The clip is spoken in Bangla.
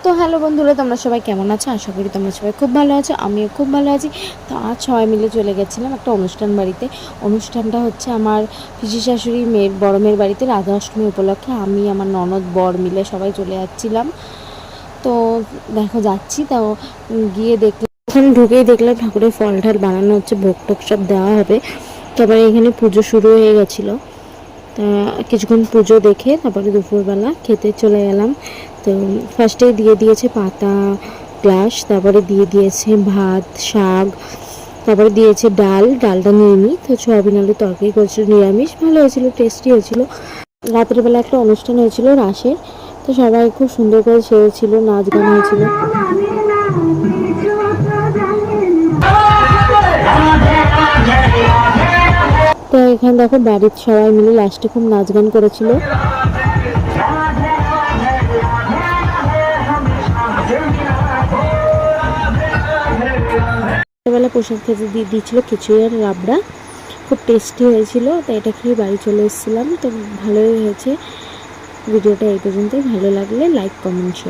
তো হ্যালো বন্ধুরা, তোমরা সবাই কেমন আছো? আশা করি তোমরা সবাই খুব ভালো আছো। আমিও খুব ভালো আছি। তো আজ সবাই মিলে চলে গেছিলাম একটা অনুষ্ঠান বাড়িতে। অনুষ্ঠানটা হচ্ছে আমার পিসি শাশুড়ি মেয়ের বড় মেয়ের বাড়িতে রাধা অষ্টমী উপলক্ষে। আমি আমার ননদ বর মিলে সবাই চলে যাচ্ছিলাম। তো দেখো যাচ্ছি, তো গিয়ে দেখলাম, ওখানে ঢুকেই দেখলাম ঠাকুরের ফল ঢাল বানানো হচ্ছে, ভোগ টোগ সব দেওয়া হবে। তারপরে এখানে পুজো শুরু হয়ে গেছিলো। তা কিছুক্ষণ পুজো দেখে তারপরে দুপুরবেলা খেতে চলে গেলাম। তো ফার্স্টে দিয়ে দিয়েছে পাতা গ্লাস, তারপরে দিয়ে দিয়েছে ভাত শাক, তারপরে দিয়েছে ডালটা নিয়ে নিই। তো সয়াবিন আলু তরকারি করেছিল, নিরামিষ, ভালো হয়েছিল, টেস্টি হয়েছিল। রাতের বেলা একটা অনুষ্ঠান হয়েছিল রাসের, তো সবাই খুব সুন্দর করে সেরেছিল, নাচ গান হয়েছিল। তো এখানে দেখো বাড়ির সবাই মিলে লাস্টে খুব নাচ গান করেছিল। বেলা প্রসাদ খেতে দিয়েছিল খিচুড়ি আর রাবড়া, খুব টেস্টি হয়েছিল। তো এটা খেয়ে বাড়ি চলে এসেছিলাম। তো ভালোই হয়েছে। ভিডিওটা এই পর্যন্তই। ভালো লাগলে লাইক কমেন্ট শেয়ার।